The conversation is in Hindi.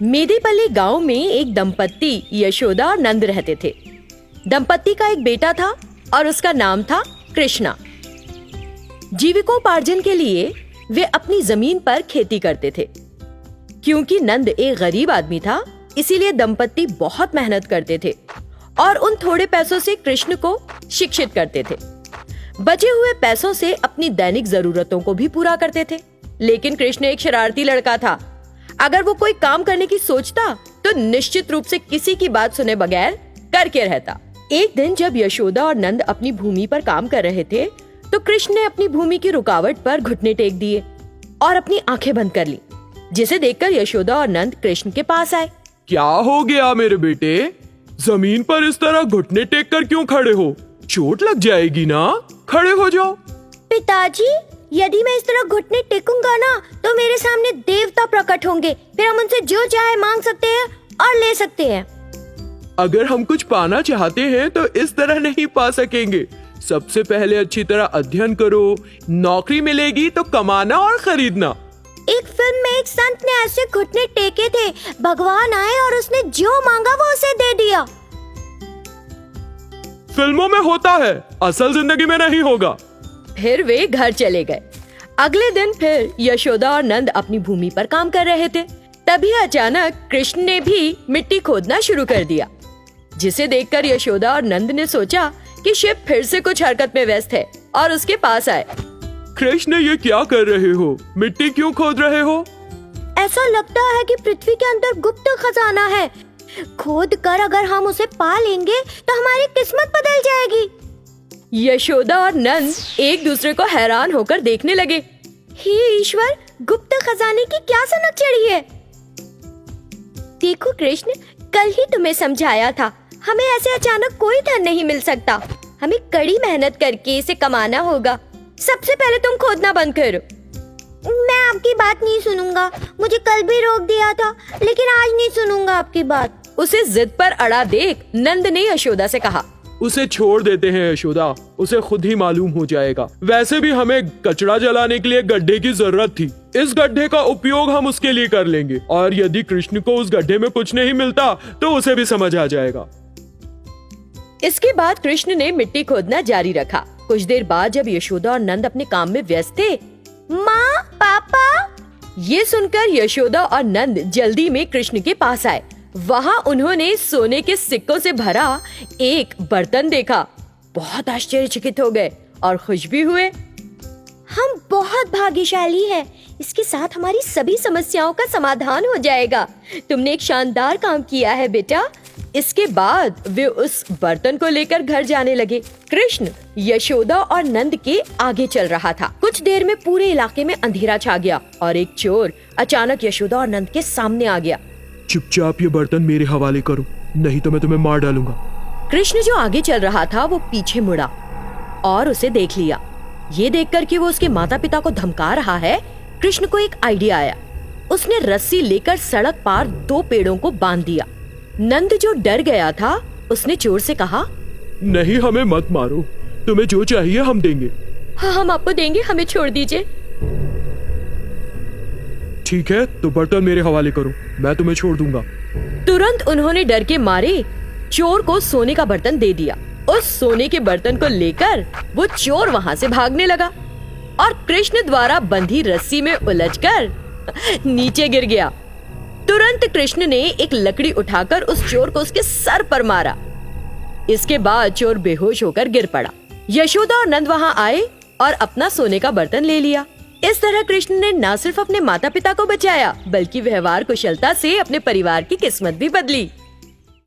मेदेपल्ली गांव में एक दंपत्ति यशोदा और नंद रहते थे। दंपत्ति का एक बेटा था और उसका नाम था कृष्णा। जीविकोपार्जन के लिए वे अपनी जमीन पर खेती करते थे। क्योंकि नंद एक गरीब आदमी था, इसीलिए दंपत्ति बहुत मेहनत करते थे और उन थोड़े पैसों से कृष्ण को शिक्षित करते थे। बचे हुए पैसों से अपनी दैनिक जरूरतों को भी पूरा करते थे। लेकिन कृष्ण एक शरारती लड़का था। अगर वो कोई काम करने की सोचता तो निश्चित रूप से किसी की बात सुने बगैर करके रहता। एक दिन जब यशोदा और नंद अपनी भूमि पर काम कर रहे थे तो कृष्ण ने अपनी भूमि की रुकावट पर घुटने टेक दिए और अपनी आंखें बंद कर ली, जिसे देखकर यशोदा और नंद कृष्ण के पास आए। क्या हो गया मेरे बेटे? जमीन पर इस तरह घुटने टेक कर क्यों खड़े हो? चोट लग जाएगी ना, खड़े हो जाओ। पिताजी, यदि मैं इस तरह घुटने टेकूंगा ना तो मेरे सामने देवता प्रकट होंगे, फिर हम उनसे जो चाहे मांग सकते हैं और ले सकते हैं। अगर हम कुछ पाना चाहते हैं तो इस तरह नहीं पा सकेंगे। सबसे पहले अच्छी तरह अध्ययन करो, नौकरी मिलेगी तो कमाना और खरीदना। एक फिल्म में एक संत ने ऐसे घुटने टेके थे, भगवान आए और उसने जो मांगा वो उसे दे दिया। फिल्मों में होता है, असल जिंदगी में नहीं होगा। फिर वे घर चले गए। अगले दिन फिर यशोदा और नंद अपनी भूमि पर काम कर रहे थे। तभी अचानक कृष्ण ने भी मिट्टी खोदना शुरू कर दिया, जिसे देखकर यशोदा और नंद ने सोचा कि शिव फिर से कुछ हरकत में व्यस्त है और उसके पास आए। कृष्ण, ये क्या कर रहे हो? मिट्टी क्यों खोद रहे हो? ऐसा लगता है कि पृथ्वी के अंदर गुप्त खजाना है। खोद कर अगर हम उसे पा लेंगे तो हमारी किस्मत बदल जाएगी। यशोदा और नंद एक दूसरे को हैरान होकर देखने लगे। हे ईश्वर, गुप्त खजाने की क्या सनक चढ़ी है। देखो कृष्ण, कल ही तुम्हें समझाया था, हमें ऐसे अचानक कोई धन नहीं मिल सकता। हमें कड़ी मेहनत करके इसे कमाना होगा। सबसे पहले तुम खोदना बंद करो। मैं आपकी बात नहीं सुनूंगा। मुझे कल भी रोक दिया था, लेकिन आज नहीं सुनूंगा आपकी बात। उसे जिद पर अड़ा देख नंद ने यशोदा से कहा, उसे छोड़ देते हैं यशोदा, उसे खुद ही मालूम हो जाएगा। वैसे भी हमें कचरा जलाने के लिए गड्ढे की जरूरत थी। इस गड्ढे का उपयोग हम उसके लिए कर लेंगे और यदि कृष्ण को उस गड्ढे में कुछ नहीं मिलता तो उसे भी समझ आ जाएगा। इसके बाद कृष्ण ने मिट्टी खोदना जारी रखा। कुछ देर बाद जब यशोदा और नंद अपने काम में व्यस्त थे, माँ, पापा, ये सुनकर यशोदा और नंद जल्दी में कृष्ण के पास आए। वहाँ उन्होंने सोने के सिक्कों से भरा एक बर्तन देखा। बहुत आश्चर्यचकित हो गए और खुश भी हुए। हम बहुत भाग्यशाली हैं। इसके साथ हमारी सभी समस्याओं का समाधान हो जाएगा। तुमने एक शानदार काम किया है बेटा। इसके बाद वे उस बर्तन को लेकर घर जाने लगे। कृष्ण यशोदा और नंद के आगे चल रहा था। कुछ देर में पूरे इलाके में अंधेरा छा गया और एक चोर अचानक यशोदा और नंद के सामने आ गया। चुपचाप ये बर्तन मेरे हवाले करो, नहीं तो मैं तुम्हें मार डालूंगा। कृष्ण जो आगे चल रहा था वो पीछे मुड़ा और उसे देख लिया। ये देखकर कि वो उसके माता पिता को धमका रहा है, कृष्ण को एक आइडिया आया। उसने रस्सी लेकर सड़क पार 2 पेड़ों को बांध दिया। नंद जो डर गया था, उसने चोर से कहा, नहीं, हमें मत मारो, तुम्हें जो चाहिए हम देंगे। हाँ, हम आपको देंगे, हमें छोड़ दीजिए। ठीक है, तो बर्तन मेरे हवाले करो, मैं तुम्हें छोड़ दूंगा। तुरंत उन्होंने डर के मारे चोर को सोने का बर्तन दे दिया। उस सोने के बर्तन को लेकर वो चोर वहाँ से भागने लगा और कृष्ण द्वारा बंधी रस्सी में उलझकर नीचे गिर गया। तुरंत कृष्ण ने एक लकड़ी उठाकर उस चोर को उसके सर पर मारा। इसके बाद चोर बेहोश होकर गिर पड़ा। यशोदा और नंद वहाँ आए और अपना सोने का बर्तन ले लिया। इस तरह कृष्ण ने न सिर्फ अपने माता पिता को बचाया, बल्कि व्यवहार कुशलता से अपने परिवार की किस्मत भी बदली।